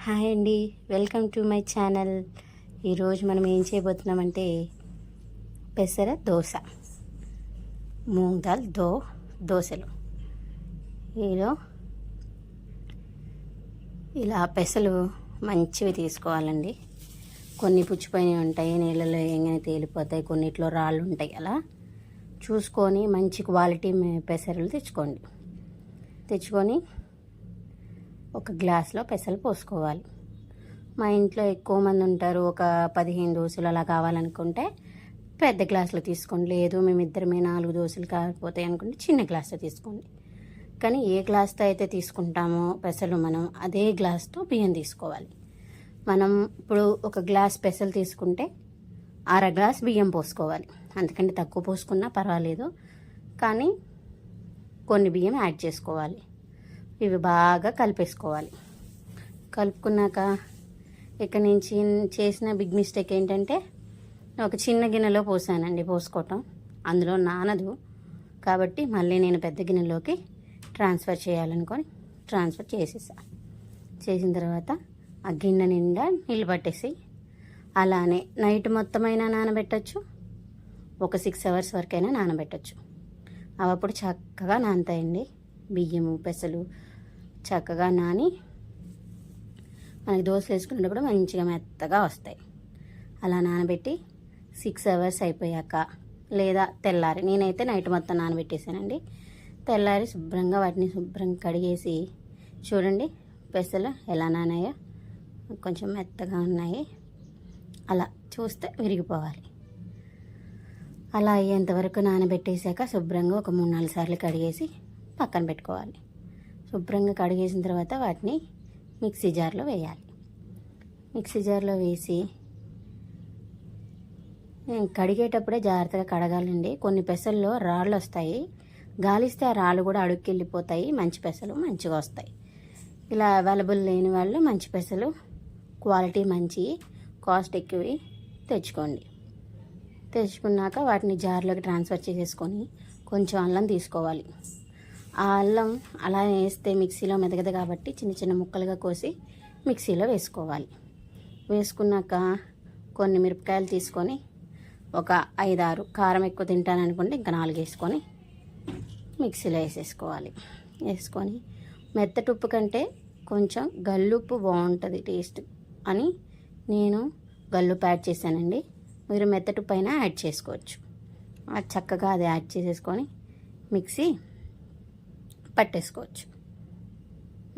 Hi అండి, welcome to my channel. ఈరోజు మనం ఏం చేయబోతున్నామంటే పెసర దోశ, మూంగ్ దాల్ దోశలు. ఇలా పెసలు మంచివి తీసుకోవాలండి. కొన్ని పుచ్చిపోయినవి ఉంటాయి, నీళ్ళలో వేయగానే తేలిపోతాయి, కొన్నిట్లో రాళ్ళు ఉంటాయి. అలా చూసుకొని మంచి క్వాలిటీ పెసరలు తెచ్చుకొని ఒక గ్లాస్లో పెసలు పోసుకోవాలి. మా ఇంట్లో ఎక్కువ మంది ఉంటారు, ఒక 15 దోశలు అలా కావాలనుకుంటే పెద్ద గ్లాసులో తీసుకోండి. లేదు మేమిద్దరమే 4 దోశలు కాకపోతాయి అనుకుంటే చిన్న గ్లాసులో తీసుకోండి. కానీ ఏ గ్లాస్తో అయితే తీసుకుంటామో పెసలు మనం అదే గ్లాస్తో బియ్యం తీసుకోవాలి. మనం ఇప్పుడు ఒక గ్లాస్ పెసలు తీసుకుంటే అర గ్లాస్ బియ్యం పోసుకోవాలి. అందుకంటే తక్కువ పోసుకున్నా పర్వాలేదు, కానీ కొన్ని బియ్యం యాడ్ చేసుకోవాలి. ఇవి బాగా కలిపేసుకోవాలి. కలుపుకున్నాక ఇక్కడ నుంచి చేసిన బిగ్ మిస్టేక్ ఏంటంటే ఒక చిన్న గిన్నెలో పోసుకోవటం అందులో నానదు. కాబట్టి మళ్ళీ నేను పెద్ద గిన్నెలోకి ట్రాన్స్ఫర్ చేయాలనుకొని ట్రాన్స్ఫర్ చేసిన తర్వాత ఆ గిన్నె నిండా నీళ్ళు పట్టేసి అలానే నైట్ మొత్తమైనా నానబెట్టచ్చు, ఒక 6 అవర్స్ వరకైనా నానబెట్టచ్చు. అప్పుడు చక్కగా నానతాయండి. బియ్యము పెసలు చక్కగా నాని మనకి దోశ వేసుకునేటప్పుడు మంచిగా మెత్తగా వస్తాయి. అలా నానబెట్టి 6 అవర్స్ అయిపోయాక లేదా తెల్లారి, నేనైతే నైట్ మొత్తం నానబెట్టేసానండి. తెల్లారి వాటిని శుభ్రంగా కడిగేసి చూడండి పెసలు ఎలా నానాయో, కొంచెం మెత్తగా ఉన్నాయి. అలా చూస్తే విరిగిపోవాలి. అలా అయ్యేంతవరకు నానబెట్టేసాక శుభ్రంగా ఒక 3-4 సార్లు కడిగేసి పక్కన పెట్టుకోవాలి. శుభ్రంగా కడిగేసిన తర్వాత వాటిని మిక్సీ జార్లో వేయాలి. మిక్సీ జార్లో వేసి కడిగేటప్పుడే జాగ్రత్తగా కడగాలండి. కొన్ని పెసల్లో రాళ్ళు వస్తాయి, గాలిస్తే ఆ రాళ్ళు కూడా అడుక్కి వెళ్ళిపోతాయి. మంచి పెసలు మంచిగా వస్తాయి. ఇలా అవైలబుల్ లేని వాళ్ళు మంచి పెసలు క్వాలిటీ మంచి, కాస్ట్ ఎక్కువ తెచ్చుకున్నాక వాటిని జార్లోకి ట్రాన్స్ఫర్ చేసేసుకొని కొంచెం అల్లం తీసుకోవాలి. ఆ అల్లం అలా వేస్తే మిక్సీలో మెదగదు కాబట్టి చిన్న చిన్న ముక్కలుగా కోసి మిక్సీలో వేసుకోవాలి. వేసుకున్నాక కొన్ని మిరపకాయలు తీసుకొని ఒక 5-6, కారం ఎక్కువ తింటాను అనుకుంటే ఇంకా 4 వేసుకొని మిక్సీలో వేసుకొని మెత్తటుప్పు కంటే కొంచెం గల్లుప్పు బాగుంటుంది టేస్ట్ అని నేను గల్లుప్పు యాడ్ చేశానండి. మీరు మెత్తటుప్పు అయినా యాడ్ చేసుకోవచ్చు. చక్కగా అది యాడ్ చేసేసుకొని మిక్సీ పట్టేసుకోవచ్చు.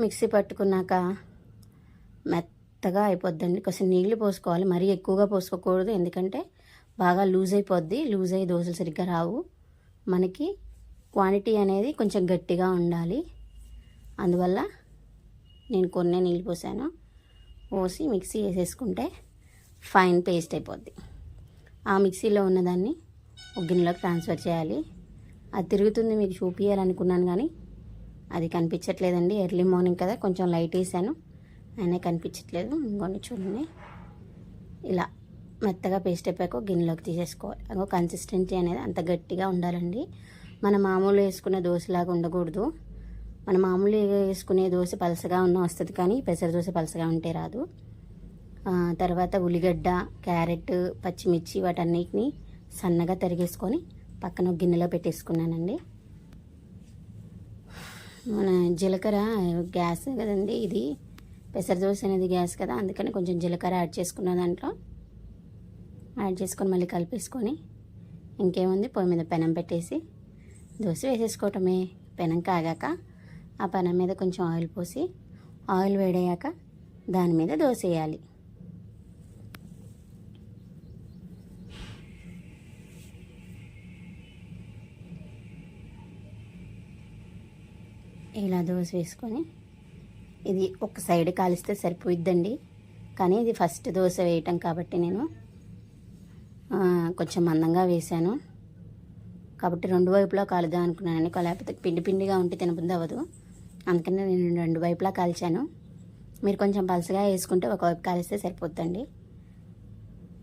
మిక్సీ పట్టుకున్నాక మెత్తగా అయిపోద్దండి. కొంచెం నీళ్ళు పోసుకోవాలి, మరీ ఎక్కువగా పోసుకోకూడదు, ఎందుకంటే బాగా లూజ్ అయిపోద్ది. లూజ్ అయ్యి దోశలు సరిగ్గా రావు. మనకి క్వాంటిటీ అనేది కొంచెం గట్టిగా ఉండాలి. అందువల్ల నేను కొన్ని నీళ్ళు పోసి మిక్సీ వేసేసుకుంటే ఫైన్ పేస్ట్ అయిపోద్ది. ఆ మిక్సీలో ఉన్నదాన్ని ఒక గిన్నెలోకి ట్రాన్స్ఫర్ చేయాలి. అది తిరుగుతుంది, మీకు చూపించాలనుకున్నాను కానీ అది కనిపించట్లేదండి. ఎర్లీ మార్నింగ్ కదా, కొంచెం లైట్ వేసాను, అయినా కనిపించట్లేదు. ఇంకొన్ని చూడండి, ఇలా మెత్తగా పేస్ట్ అయిపోయాక గిన్నెలోకి తీసేసుకోవాలి. అగో కన్సిస్టెన్సీ అనేది అంత గట్టిగా ఉండాలండి. మన మామూలు వేసుకునే దోశలాగా ఉండకూడదు. మన మామూలు వేసుకునే దోశ పలసగా వస్తుంది, కానీ పెసర దోశ పలసగా ఉంటే రాదు. తర్వాత ఉల్లిగడ్డ, క్యారెట్, పచ్చిమిర్చి వాటన్నిటిని సన్నగా తరిగేసుకొని పక్కన ఒక గిన్నెలో పెట్టేసుకున్నానండి. మన జీలకర్ర గ్యాస్ కదండి, ఇది పెసర దోశ అనేది గ్యాస్ కదా, అందుకని కొంచెం జీలకర్ర యాడ్ చేసుకున్న దాంట్లో యాడ్ చేసుకొని మళ్ళీ కలిపేసుకొని ఇంకేముంది, పొయ్యి మీద పెనం పెట్టేసి దోశ వేసేసుకోవటమే. పెనం కాగాక ఆ పెనం మీద కొంచెం ఆయిల్ పోసి, ఆయిల్ వేడయ్యాక దాని మీద దోశ వేయాలి. ఇలా దోశ వేసుకొని ఇది ఒక సైడ్ కాలిస్తే సరిపోయిద్దండి. కానీ ఇది ఫస్ట్ దోశ వేయటం కాబట్టి నేను కొంచెం మందంగా వేసాను కాబట్టి 2 వైపులా కాలుద్దాం అనుకున్నాను. లేకపోతే పిండిగా ఉంటే తినబుద్ధి అవ్వదు, అందుకని నేను 2 వైపులా కాల్చాను. మీరు కొంచెం పలసగా వేసుకుంటే ఒకవైపు కాలిస్తే సరిపోద్దండి.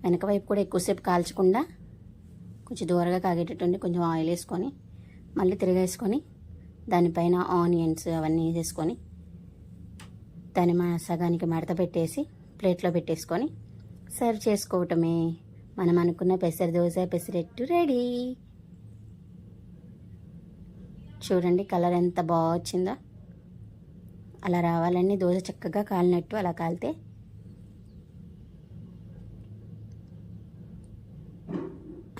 వెనక వైపు కూడా ఎక్కువసేపు కాల్చకుండా కొంచెం దూరంగా కాగేటట్టు కొంచెం ఆయిల్ వేసుకొని మళ్ళీ తిరగేసుకొని దానిపైన ఆనియన్స్ అవన్నీ వేసేసుకొని దాన్ని సగానికి మడత పెట్టేసి ప్లేట్లో పెట్టేసుకొని సర్వ్ చేసుకోవటమే. మనం అనుకున్న పెసర దోశ పెసరట్టు రెడీ. చూడండి కలర్ ఎంత బాగా వచ్చిందో. అలా రావాలని దోశ చక్కగా కాలినట్టు అలా కాలితే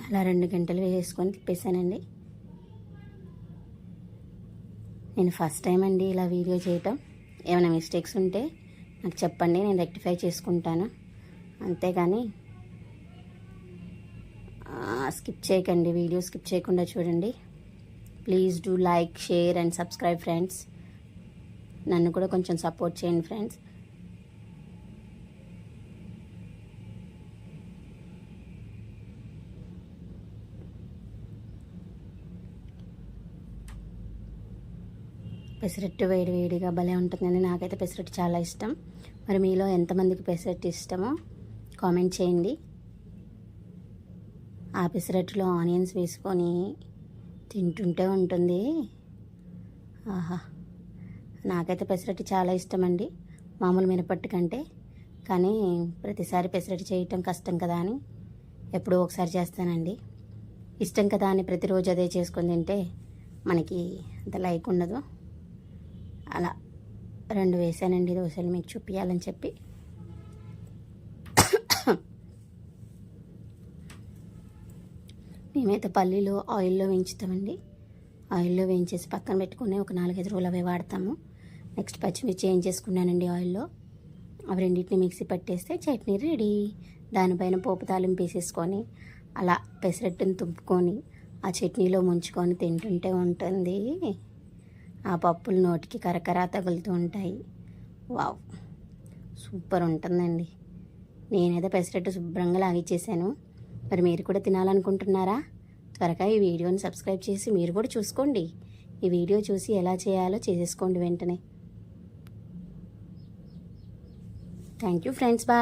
అలా 2 గంటలు వేసుకొని తిప్పేసానండి. నేను ఫస్ట్ టైం అండి ఇలా వీడియో చేయటం. ఏమైనా మిస్టేక్స్ ఉంటే నాకు చెప్పండి, నేను రెక్టిఫై చేసుకుంటాను. అంతేగాని స్కిప్ చేయకండి, వీడియో స్కిప్ చేయకుండా చూడండి. Please do like, share and subscribe friends. నన్ను కూడా కొంచెం సపోర్ట్ చేయండి ఫ్రెండ్స్. పెసరట్టు వేడి వేడిగా భలే ఉంటుందండి. నాకైతే పెసరట్టు చాలా ఇష్టం. మరి మీలో ఎంతమందికి పెసరట్టు ఇష్టమో కామెంట్ చేయండి. ఆ పెసరట్టులో ఆనియన్స్ వేసుకొని తింటుంటే ఉంటుంది. ఆహా, నాకైతే పెసరట్టు చాలా ఇష్టం అండి, మామూలు మినపట్టు కంటే. కానీ ప్రతిసారి పెసరట్టు చేయటం కష్టం కదా అని ఎప్పుడో ఒకసారి చేస్తానండి. ఇష్టం కదా అని ప్రతిరోజు అదే చేసుకొని తింటే మనకి అంత లైక్ ఉండదు. అలా 2 వేసానండి దోశలు మీకు చూపించాలని చెప్పి. మేమైతే పల్లీలో ఆయిల్లో వేయించుతామండి. ఆయిల్లో వేయించేసి పక్కన పెట్టుకుని ఒక 4-5 రోజులు అవే వాడతాము. నెక్స్ట్ పచ్చిమిర్చి వేయించేసుకున్నానండి ఆయిల్లో. అవి రెండింటిని మిక్సీ పట్టేస్తే చట్నీ రెడీ. దానిపైన పోపు తాలింపు వేసేసుకొని అలా పెసరట్టుని తుంపుకొని ఆ చట్నీలో ముంచుకొని తింటుంటే ఉంటుంది. ఆ పప్పులు నోటికి కరకరా తగులుతూ ఉంటాయి. వావ్, సూపర్ ఉంటుందండి. నేనైతే పెసరట్టు శుభ్రంగా లాగిచ్చేసాను. మరి మీరు కూడా తినాలనుకుంటున్నారా? త్వరగా ఈ వీడియోని సబ్స్క్రైబ్ చేసి మీరు కూడా చూసుకోండి. ఈ వీడియో చూసి ఎలా చేయాలో చేసేసుకోండి వెంటనే. Thank you friends, bye.